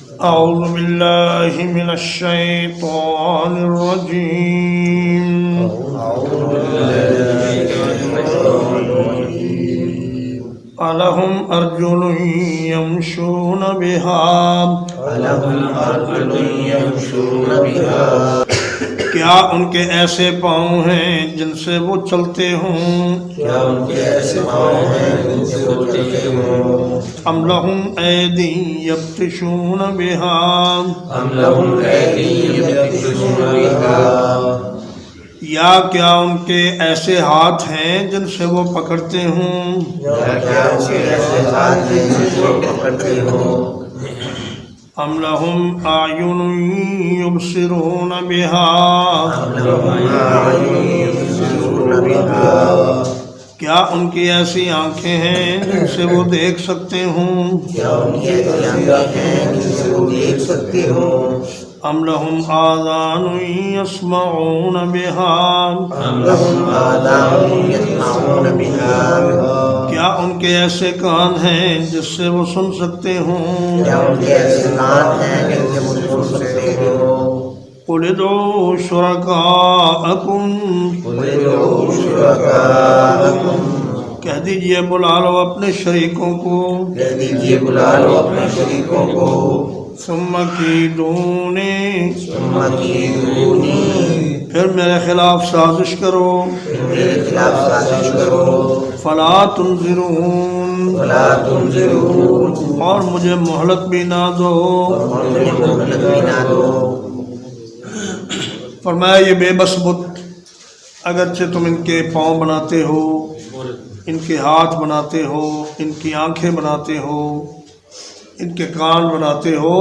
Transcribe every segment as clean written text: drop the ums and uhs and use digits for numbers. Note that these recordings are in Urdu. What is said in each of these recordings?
أعوذ بالله من الشيطان الرجيم ألهم أرجل يمشون بها کیا ان کے ایسے پاؤں ہیں جن سے وہ چلتے ہوں ام لہم ایدی یبطشون بہا یا کیا ان کے ایسے ہاتھ ہیں جن سے وہ پکڑتے ہوں ام لہم اعین یبصرون بہا کیا ان کی ایسی آنکھیں ہیں جن سے وہ دیکھ سکتے ہوں ام لہم آذان یسمعون بہا کیا ان کے ایسے کان ہیں جس سے وہ سن سکتے ہوں قل ادعوا شرکاءکم کہہ دیجئے بلا لو اپنے شریکوں کو ثم کیدونی پھر میرے خلاف سازش کرو فلا تنظرون اور مجھے مہلت بھی نہ دو فرمایا یہ بے بس بت اگرچہ تم ان کے پاؤں بناتے ہو ان کے ہاتھ بناتے ہو ان کی آنکھیں بناتے ہو ان کے کان بناتے ہو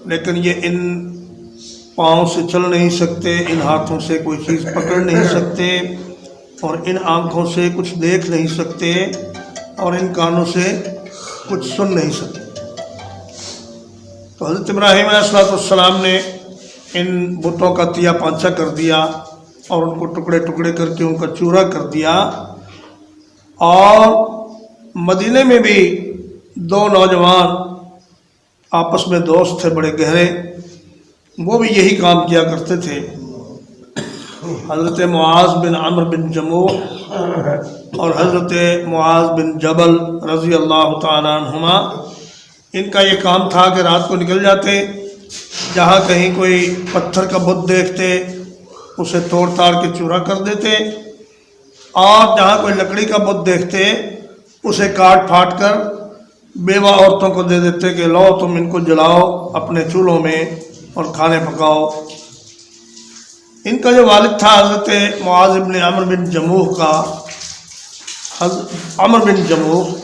لیکن یہ ان پاؤں سے چل نہیں سکتے ان ہاتھوں سے کوئی چیز پکڑ نہیں سکتے اور ان آنکھوں سے کچھ دیکھ نہیں سکتے اور ان کانوں سے کچھ سن نہیں سکتے تو حضرت ابراہیم علیہ السلام نے ان بتوں کا تیا پانچا کر دیا اور ان کو ٹکڑے ٹکڑے کر کے ان کا چورا کر دیا اور مدینے میں بھی دو نوجوان آپس میں دوست تھے بڑے گہرے وہ بھی یہی کام کیا کرتے تھے حضرت معاذ بن عمرو بن جموح اور حضرت معاذ بن جبل رضی اللہ تعالیٰ عنہما ان کا یہ کام تھا کہ رات کو نکل جاتے جہاں کہیں کوئی پتھر کا بت دیکھتے اسے توڑ تاڑ کے چورا کر دیتے اور جہاں کوئی لکڑی کا بت دیکھتے اسے کاٹ پھاٹ کر بیوہ عورتوں کو دے دیتے کہ لو تم ان کو جلاؤ اپنے چولہوں میں اور کھانے پکاؤ ان کا جو والد تھا حضرت معاذ بن عمرو بن جموح کا عمرو بن جموح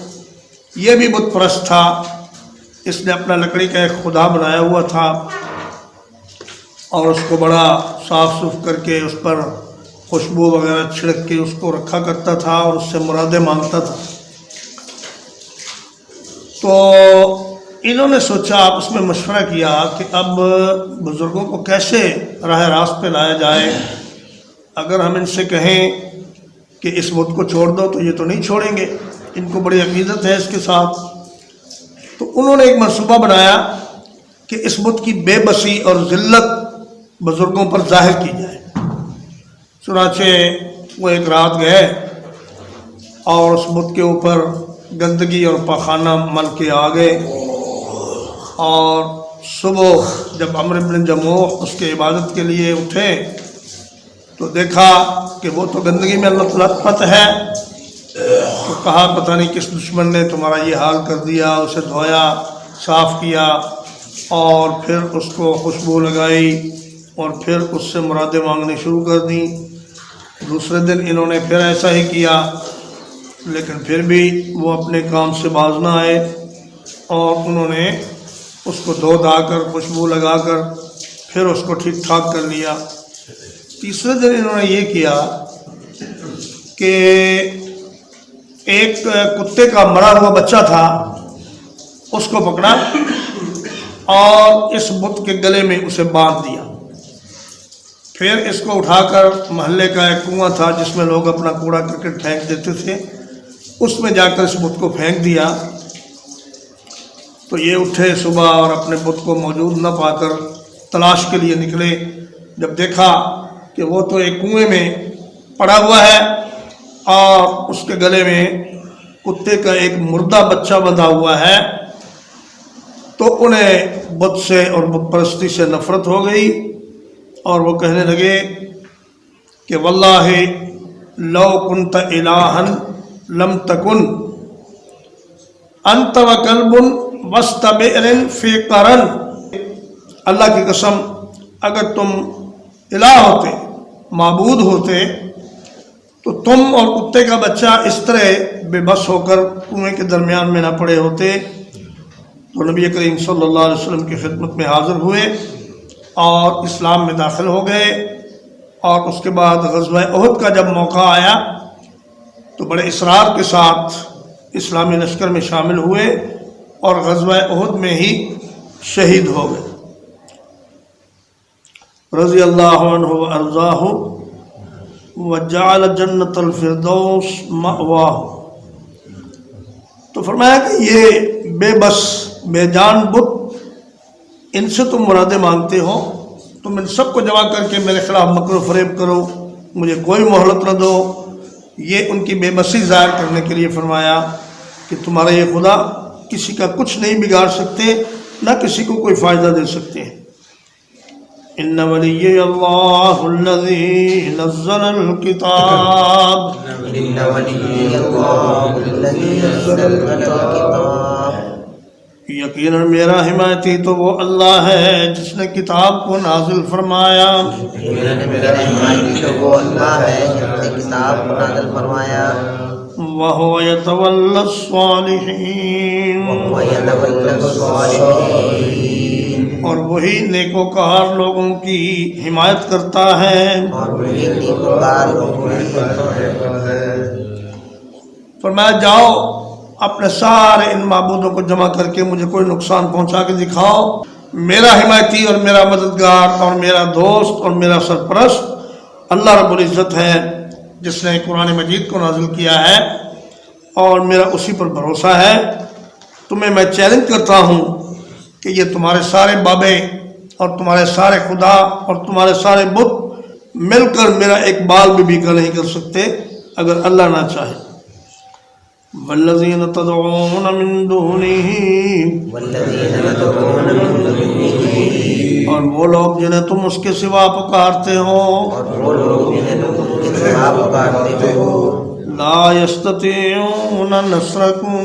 یہ بھی بت پرست تھا اس نے اپنا لکڑی کا ایک خدا بنایا ہوا تھا اور اس کو بڑا صاف سف کر کے اس پر خوشبو وغیرہ چھڑک کے اس کو رکھا کرتا تھا اور اس سے مرادیں مانگتا تھا تو انہوں نے سوچا آپس میں مشورہ کیا کہ اب بزرگوں کو کیسے راہ راست پہ لایا جائے اگر ہم ان سے کہیں کہ اس بت کو چھوڑ دو تو یہ تو نہیں چھوڑیں گے ان کو بڑی عقیدت ہے اس کے ساتھ تو انہوں نے ایک منصوبہ بنایا کہ اس بت کی بے بسی اور ذلت بزرگوں پر ظاہر کی جائے چنانچہ وہ ایک رات گئے اور اس بت کے اوپر گندگی اور پاخانہ مل کے آ گئے اور صبح جب عمرو بن جموح اس کے عبادت کے لیے اٹھے تو دیکھا کہ وہ تو گندگی میں لت پت ہے تو کہا پتہ نہیں کس دشمن نے تمہارا یہ حال کر دیا اسے دھویا صاف کیا اور پھر اس کو خوشبو لگائی اور پھر اس سے مرادیں مانگنی شروع کر دیں دوسرے دن انہوں نے پھر ایسا ہی کیا لیکن پھر بھی وہ اپنے کام سے باز نہ آئے اور انہوں نے اس کو دھو دھا کر خوشبو لگا کر پھر اس کو ٹھیک ٹھاک کر لیا تیسرے دن انہوں نے یہ کیا کہ ایک کتے کا مرا ہوا بچہ تھا اس کو پکڑا اور اس بت کے گلے میں اسے باندھ دیا پھر اس کو اٹھا کر محلے کا ایک کنواں تھا جس میں لوگ اپنا کوڑا کرکٹ پھینک دیتے تھے اس میں جا کر اس بت کو پھینک دیا تو یہ اٹھے صبح اور اپنے بت کو موجود نہ پا کر تلاش کے لیے نکلے۔ جب دیکھا کہ وہ تو ایک کنویں میں پڑا ہوا ہے اور اس کے گلے میں کتے کا ایک مردہ بچہ بندھا ہوا ہے، تو انہیں بت سے اور بت پرستی سے نفرت ہو گئی، اور وہ کہنے لگے کہ واللہ لو کنت الہا لم تکن انت وکلب وسط بئر فی قرن، اللہ کی قسم اگر تم الہ ہوتے، معبود ہوتے، تو تم اور کتے کا بچہ اس طرح بے بس ہو کر کنویں کے درمیان میں نہ پڑے ہوتے۔ تو نبی کریم صلی اللہ علیہ وسلم کی خدمت میں حاضر ہوئے اور اسلام میں داخل ہو گئے، اور اس کے بعد غزوہ احد کا جب موقع آیا تو بڑے اصرار کے ساتھ اسلامی لشکر میں شامل ہوئے اور غزوہ احد میں ہی شہید ہو گئے، رضی اللہ عنہ وارضاہ وجعل جنت الفردوس مأواہ۔ تو فرمایا کہ یہ بے بس بے جان بت، ان سے تم مرادیں مانگتے ہو، تم ان سب کو جمع کر کے میرے خلاف مکر و فریب کرو، مجھے کوئی مہلت نہ دو۔ یہ ان کی بے بسی ظاہر کرنے کے لیے فرمایا کہ تمہارا یہ خدا کسی کا کچھ نہیں بگاڑ سکتے، نہ کسی کو کوئی فائدہ دے سکتے ہیں۔ ان ولی اللہ الذی نزل الکتاب، ان ولی اللہ الذی نزل الکتاب، یقیناً میرا حمایتی تو وہ اللہ ہے جس نے کتاب کو نازل فرمایا، یقیناً میرا حمایتی تو وہ اللہ ہے جس نے کتاب کو نازل فرمایا، وَهُوَ يَتَوَلَّى الصَّالِحِينَ، وَهُوَ يَتَوَلَّى الصَّالِحِينَ، اور وہی نیکوکار لوگوں کی حمایت کرتا ہے۔ اور وہی نیکوکار لوگوں کی حمایت کرتا ہے۔ فرمایا جاؤ اپنے سارے ان معبودوں کو جمع کر کے مجھے کوئی نقصان پہنچا کے دکھاؤ، میرا حمایتی اور میرا مددگار اور میرا دوست اور میرا سرپرست اللہ رب العزت ہے، جس نے قرآن مجید کو نازل کیا ہے، اور میرا اسی پر بھروسہ ہے۔ تمہیں میں چیلنج کرتا ہوں کہ یہ تمہارے سارے بابے اور تمہارے سارے خدا اور تمہارے سارے بت مل کر میرا ایک بال بھی بیکا نہیں کر سکتے اگر اللہ نہ چاہے۔ والذین تدعون من دونہ، والذین تدعون من دونہ، اور وہ لوگ جنہیں تم اس کے سوا پکارتے ہو، اور وہ لوگ جنہیں تم اس کے سوا پکارتے ہو، لا یستطیعون نصرکم،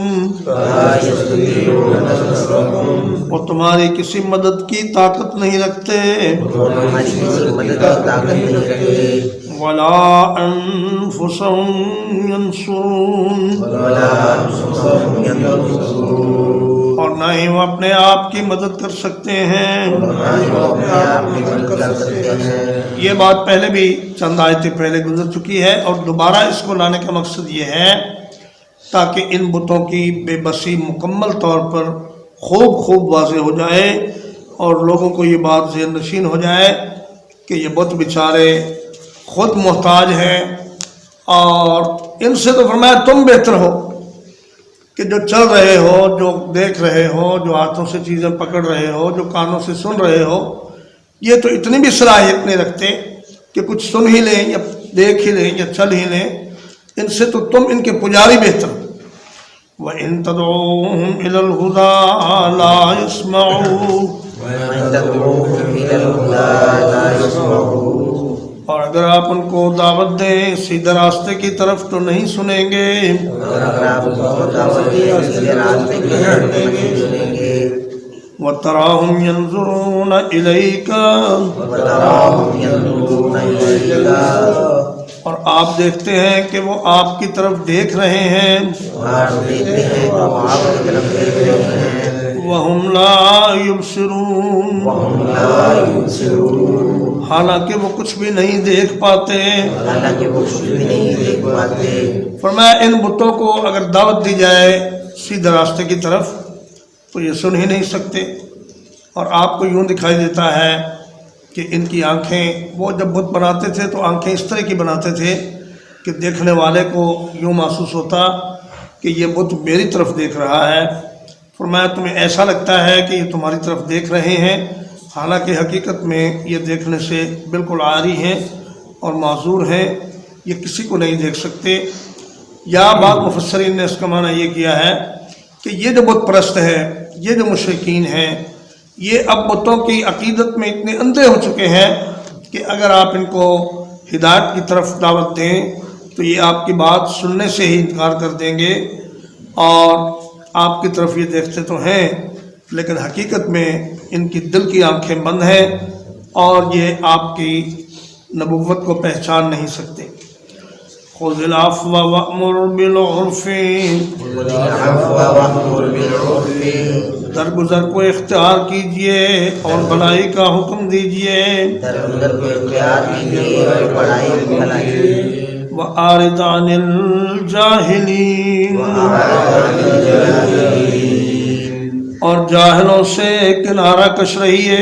لا یستطیعون نصرکم، وہ تمہاری کسی مدد کی طاقت نہیں رکھتے، وہ تمہاری کسی مدد کی طاقت نہیں رکھتے، ولا انفسهم ینصرون، ولا انفسهم ینصرون، اور نہ ہی وہ اپنے آپ کی مدد کر سکتے ہیں۔ نہ ہی وہ اپنے آپ کی مدد کر سکتے ہیں۔ یہ بات پہلے بھی چند آیتیں پہلے گزر چکی ہے، اور دوبارہ اس کو لانے کا مقصد یہ ہے تاکہ ان بتوں کی بے بسی مکمل طور پر خوب واضح ہو جائے اور لوگوں کو یہ بات ذہن نشین ہو جائے کہ یہ بت بیچارے خود محتاج ہیں، اور ان سے تو فرمایا تم بہتر ہو کہ جو چل رہے ہو، جو دیکھ رہے ہو، جو ہاتھوں سے چیزیں پکڑ رہے ہو، جو کانوں سے سن رہے ہو، یہ تو اتنی بھی صلاحیت نہیں رکھتے کہ کچھ سن ہی لیں یا دیکھ ہی لیں یا چل ہی لیں۔ ان سے تو تم ان کے پجاری بہتر ہو۔ وَإِن تَدْعُوهُمْ إِلَى الْهُدَىٰ لَا يَسْمَعُوا، وَإِن تَدْعُوهُمْ إِلَى الْهُدَىٰ لَا يَسْمَعُوا، اور اگر آپ ان کو دعوت دیں سیدھے راستے کی طرف تو نہیں سنیں گے، اور اگر آپ ان کو دعوت دیں سیدھے راستے کی طرف تو نہیں سنیں گے، وَتَرَاهُمْ يَنظُرُونَ إِلَيْكَ، وَتَرَاهُمْ يَنظُرُونَ إِلَيْكَ، اور آپ دیکھتے ہیں کہ وہ آپ کی طرف دیکھ رہے ہیں، آپ دیکھتے ہیں تو آپ کی طرف دیکھ رہے ہیں، وَهُمْ لَا يُبْصِرُونَ، وَهُمْ لَا يُبْصِرُونَ، حالانکہ وہ کچھ بھی نہیں دیکھ پاتے۔ حالانکہ وہ کچھ بھی نہیں دیکھ پاتے۔ فرمایا ان بتوں کو اگر دعوت دی جائے سیدھے راستے کی طرف تو یہ سن ہی نہیں سکتے، اور آپ کو یوں دکھائی دیتا ہے کہ ان کی آنکھیں، وہ جب بت بناتے تھے تو آنکھیں اس طرح کی بناتے تھے کہ دیکھنے والے کو یوں محسوس ہوتا کہ یہ بت میری طرف دیکھ رہا ہے۔ فرمایا تمہیں ایسا لگتا ہے کہ یہ تمہاری طرف دیکھ رہے ہیں، حالانکہ حقیقت میں یہ دیکھنے سے بالکل عاری ہیں اور معذور ہیں، یہ کسی کو نہیں دیکھ سکتے۔ یا بعض مفسرین نے اس کا معنی یہ کیا ہے کہ یہ جو بت پرست ہے، یہ جو مشرکین ہیں، یہ اب بتوں کی عقیدت میں اتنے اندھے ہو چکے ہیں کہ اگر آپ ان کو ہدایت کی طرف دعوت دیں تو یہ آپ کی بات سننے سے ہی انکار کر دیں گے، اور آپ کی طرف یہ دیکھتے تو ہیں لیکن حقیقت میں ان کی دل کی آنکھیں بند ہیں اور یہ آپ کی نبوت کو پہچان نہیں سکتے۔ خذ العفو وأمر بالعرف، درگزر کو اختیار کیجئے اور بھلائی کا حکم دیجئے، وَأَعْرِضْ عَنِ الْجَاهِلِينَ، اور جاہلوں سے کنارہ کش رہیے۔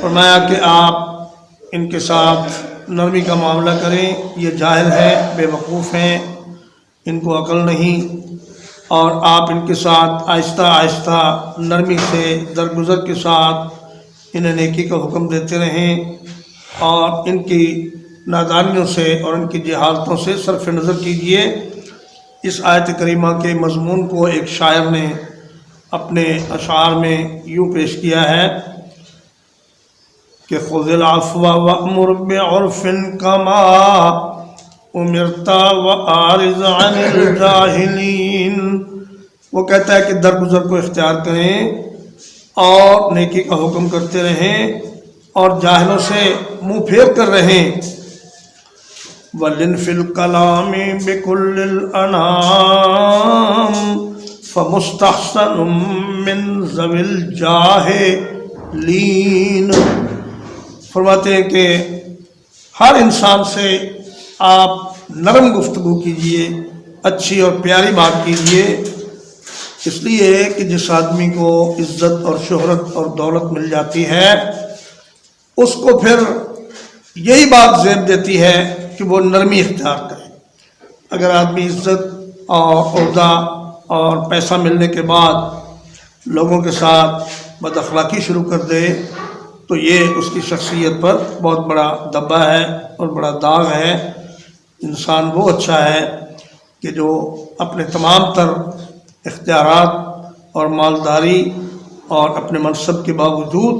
فرمایا کہ آپ ان کے ساتھ نرمی کا معاملہ کریں، یہ جاہل ہیں، بے وقوف ہیں، ان کو عقل نہیں، اور آپ ان کے ساتھ آہستہ آہستہ نرمی سے درگزر کے ساتھ انہیں نیکی کا حکم دیتے رہیں، اور ان کی نادانیوں سے اور ان کی جہالتوں سے صرف نظر کیجئے۔ اس آیت کریمہ کے مضمون کو ایک شاعر نے اپنے اشعار میں یوں پیش کیا ہے کہ خذ العفو وأمر بعرف کما امرت وأعرض عن الجاہلین۔ وہ کہتا ہے کہ درگزر کو اختیار کریں اور نیکی کا حکم کرتے رہیں اور جاہلوں سے منہ پھیر کر رہیں۔ وَلِن فِي الْكَلَامِ بِكُلِّ الْأَنَامِ فَمُسْتَحْسَنٌ مِّن ذَوِي الْجَاهِلِينَ۔ فرماتے ہیں کہ ہر انسان سے آپ نرم گفتگو کیجئے، اچھی اور پیاری بات کیجئے، اس لیے کہ جس آدمی کو عزت اور شہرت اور دولت مل جاتی ہے اس کو پھر یہی بات زیب دیتی ہے کہ وہ نرمی اختیار کرے۔ اگر آدمی عزت اور عہدہ اور پیسہ ملنے کے بعد لوگوں کے ساتھ بد اخلاقی شروع کر دے تو یہ اس کی شخصیت پر بہت بڑا دبا ہے اور بڑا داغ ہے۔ انسان وہ اچھا ہے کہ جو اپنے تمام تر اختیارات اور مالداری اور اپنے منصب کے باوجود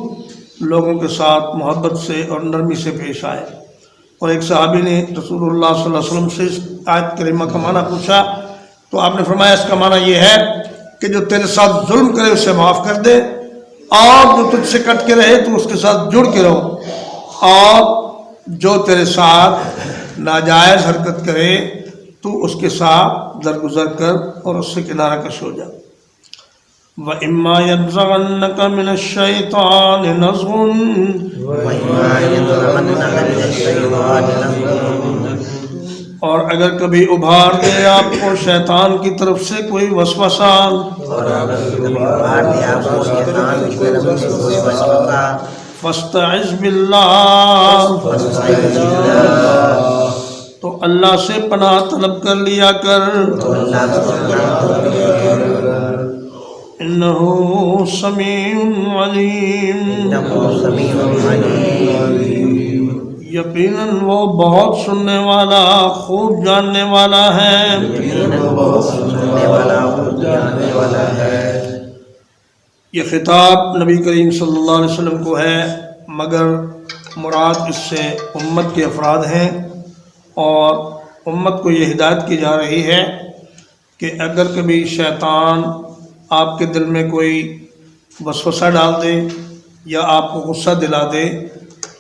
لوگوں کے ساتھ محبت سے اور نرمی سے پیش آئے۔ اور ایک صحابی نے رسول اللہ صلی اللہ علیہ وسلم سے اس آیت کریمہ کا معنی پوچھا تو آپ نے فرمایا اس کا معنی یہ ہے کہ جو تیرے ساتھ ظلم کرے اسے معاف کر دے، اور جو تجھ سے کٹ کے رہے تو اس کے ساتھ جڑ کے رہو، اور جو تیرے ساتھ ناجائز حرکت کرے تو اس کے ساتھ درگزر کر اور اس سے کنارہ کش ہو جا۔ وَإِمَّا يَنزَغَنَّكَ مِنَ الشَّيْطَانِ نَزْغٌ، اور اگر کبھی ابھار دے آپ کو شیطان کی طرف سے کوئی وسوسہ، فَاسْتَعِذْ بِاللَّهِ، تو اللہ سے پناہ طلب کر لیا کر، انہ سمیع علیم، یقیناً وہ بہت سننے والا خوب جاننے والا ہے۔ یہ خطاب نبی کریم صلی اللہ علیہ وسلم کو ہے، مگر مراد اس سے امت کے افراد ہیں، اور امت کو یہ ہدایت کی جا رہی ہے کہ اگر کبھی شیطان آپ کے دل میں کوئی وسوسہ ڈال دے یا آپ کو غصہ دلا دے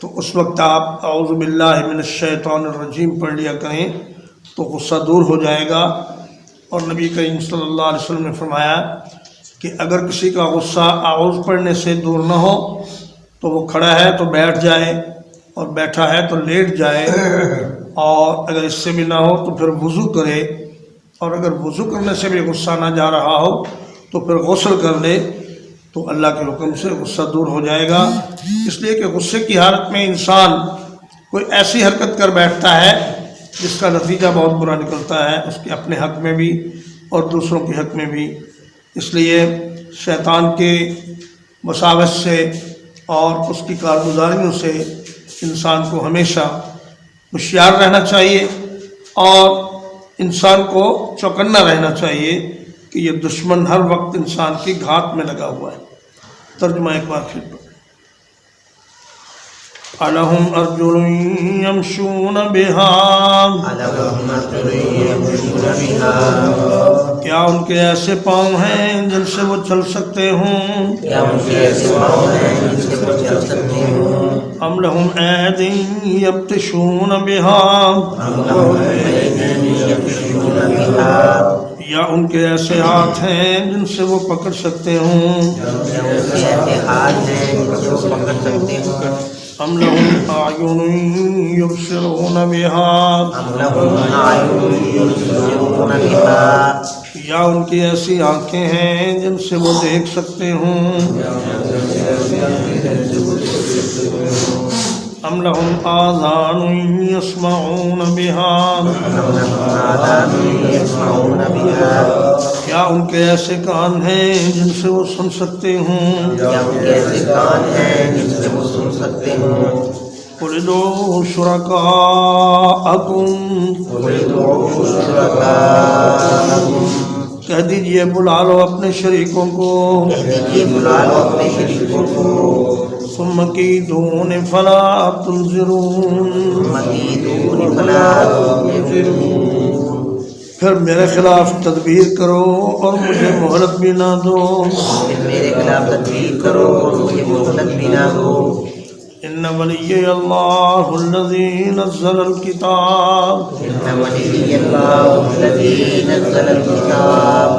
تو اس وقت آپ اعوذ باللہ من الشیطان الرجیم پڑھ لیا کریں تو غصہ دور ہو جائے گا۔ اور نبی کریم صلی اللہ علیہ وسلم نے فرمایا کہ اگر کسی کا غصہ اعوذ پڑھنے سے دور نہ ہو تو وہ کھڑا ہے تو بیٹھ جائے، اور بیٹھا ہے تو لیٹ جائے، اور اگر اس سے بھی نہ ہو تو پھر وضو کرے، اور اگر وضو کرنے سے بھی غصہ نہ جا رہا ہو تو پھر غسل کر لے تو اللہ کے حکم سے غصہ دور ہو جائے گا۔ اس لیے کہ غصے کی حالت میں انسان کوئی ایسی حرکت کر بیٹھتا ہے جس کا نتیجہ بہت برا نکلتا ہے، اس کے اپنے حق میں بھی اور دوسروں کے حق میں بھی۔ اس لیے شیطان کے وساوس سے اور اس کی کارگزاریوں سے انسان کو ہمیشہ ہوشیار رہنا چاہیے اور انسان کو چوکنا رہنا چاہیے کہ یہ دشمن ہر وقت انسان کی گھات میں لگا ہوا ہے۔ ترجمہ ایک بار پھر الہم ارجل یمشون بہا، ألهم أرجل يمشون بها، کیا ان کے ایسے پاؤں ہیں جن سے وہ چل سکتے ہوں؟ کیا ان کے ایسے پاؤں ہیں جن سے وہ چل سکتے ہوں؟ ام لہم ایدی یبطشون بہا، أم لهم أيدي يبطشون بها، یا ان کے ایسے ہاتھ ہیں جن سے وہ پکڑ سکتے ہوں؟ یا ان کے ایسے ہاتھ ہیں جن سے وہ پکڑ سکتے ہوں؟ ام لہم اعین یبصرون بہا، أم لهم أعين يبصرون بها، یا ان کی ایسی آنکھیں ہیں جن سے وہ دیکھ سکتے ہوں؟ ام لہم آذان یسمعون بہا، أم لهم آذان يسمعون بها، کیا ان کے ایسے کان ہیں جن سے وہ سن سکتے ہوں؟ کیا ان کے ایسے کان ہیں جن سے وہ سن سکتے ہوں؟ قل ادعوا شرکاءکم، قل ادعوا شرکاءکم، کہہ دیجئے بلا لو اپنے شریکوں کو، کہہ دیجئے بلا لو اپنے شریکوں کو، ثم کیدون فلا تنظرون، مکیدون فلا تنظرون، پھر میرے خلاف تدبیر کرو اور مجھے مہلت بھی نہ دو۔ پھر میرے خلاف تدبیر کرو اور مجھے مہلت بھی نہ دو۔ ان ولی اللہ الذی نزل الکتاب، ان ولی اللہ الذی نزل الکتاب،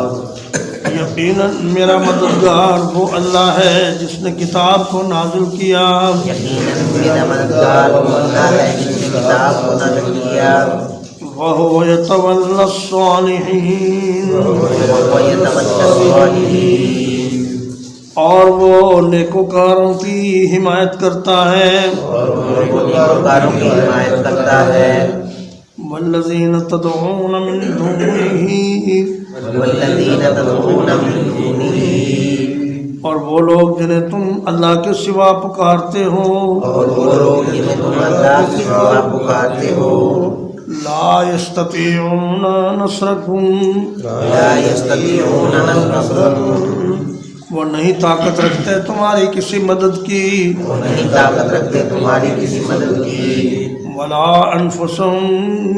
یقیناً میرا مددگار وہ اللہ ہے جس نے کتاب کو نازل کیا، یقیناً میرا مددگار وہ اللہ ہے جس نے کتاب کو نازل کیا، وَهُوَ يَتَوَلَّى الصَّالِحِينَ، وَيَتَوَلَّى الصَّالِحِينَ، اور وہ نیکوکاروں کی حمایت کرتا ہے، اور وہ نیکوکاروں کی حمایت کرتا ہے، وَالَّذِينَ تَدْعُونَ مِن دُونِهِ، وَالَّذِينَ تَدْعُونَ مِن دُونِهِ، اور وہ لوگ جنہیں تم اللہ کے سوا پکارتے ہو، اور وہ لوگ جنہیں تم اللہ کے سوا پکارتے ہو، لا يستطيعون نصركم، لا يستطيعون نصركم، وہ نہیں طاقت رکھتے تمہاری کسی مدد کی، وہ نہیں طاقت رکھتے تمہاری کسی مدد کی، ولا انفسهم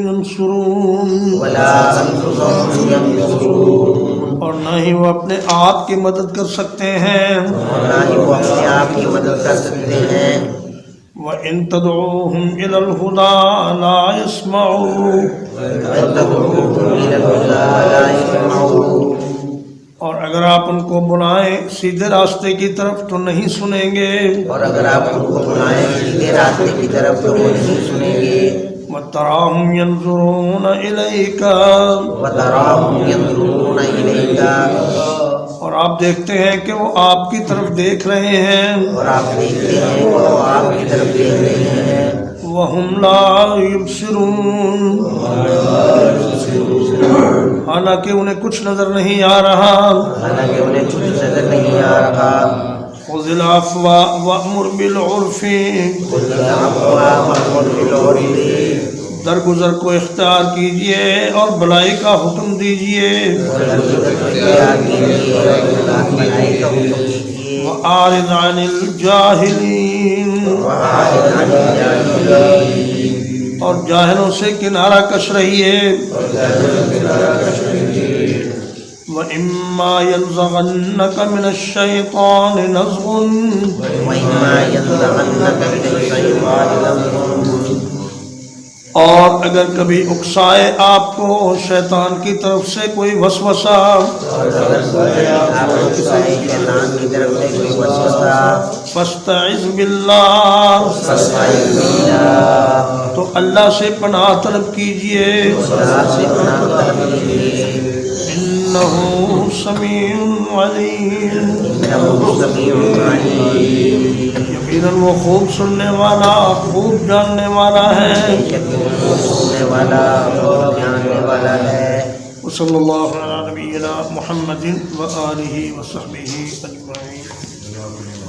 ينصرون، ولا انفسهم ينصرون، اور نہ ہی وہ اپنے آپ کی مدد کر سکتے ہیں، اور نہ ہی وہ اپنے آپ کی مدد کر سکتے ہیں، وَإِن تَدْعُوهُمْ إِلَى الْهُدَىٰ لَا يَسْمَعُوا، وَتَدْعُوهُمْ إِلَى الْهُدَىٰ لَا يَسْمَعُوا، اور اگر آپ ان کو بلائیں سیدھے راستے کی طرف تو نہیں سنیں گے، اور اگر آپ ان کو بلائیں سیدھے راستے کی طرف تو وہ نہیں سنیں گے، وَتَرَاهُمْ يَنظُرُونَ إِلَيْكَ، وَتَرَاهُمْ يَنظُرُونَ إِلَيْكَ، اور آپ دیکھتے ہیں کہ وہ آپ کی طرف دیکھ رہے ہیں، اور آپ دیکھتے ہیں کہ وہ آپ کی طرف دیکھ رہے ہیں، وَهُمْ لَا يُبْصِرُونَ، حالانکہ انہیں کچھ نظر نہیں آ رہا، حالانکہ انہیں کچھ نظر نہیں آ رہا، خُذِ الْعَفْوَ وَأْمُرْ بِالْعُرْفِ، خُذِ الْعَفْوَ وَأْمُرْ بِالْعُرْفِ، درگزر کو اختیار کیجئے اور بھلائی کا حکم دیجئے، وَأَعْرِضْ عَنِ الْجَاهِلِينَ، اور جاہلوں سے کنارہ کش رہیے، وَإِمَّا يَنزَغَنَّكَ مِنَ الشَّيْطَانِ نَزْغٌ، وَإِمَّا يَنزَغَنَّكَ مِنَ الشَّيْطَانِ نَزْغٌ، اور اگر کبھی اکسائے آپ کو شیطان کی طرف سے کوئی وسوسہ، اور اگر آپ کو شیطان کی طرف سے کوئی وسوسہ، فاستعذ باللہ، فاستعذ باللہ، تو اللہ سے پناہ طلب کیجئے، اللہ سے پناہ طلب کیجیے، انہ إنه سميع عليم إنه سميع عليم یقیناً وہ خوب سننے والا خوب جاننے والا ہے یقیناً وہ سننے والا اور جاننے والا ہے وصلی اللہ علی نبینا محمد وآلہ وصحبہ اجمعین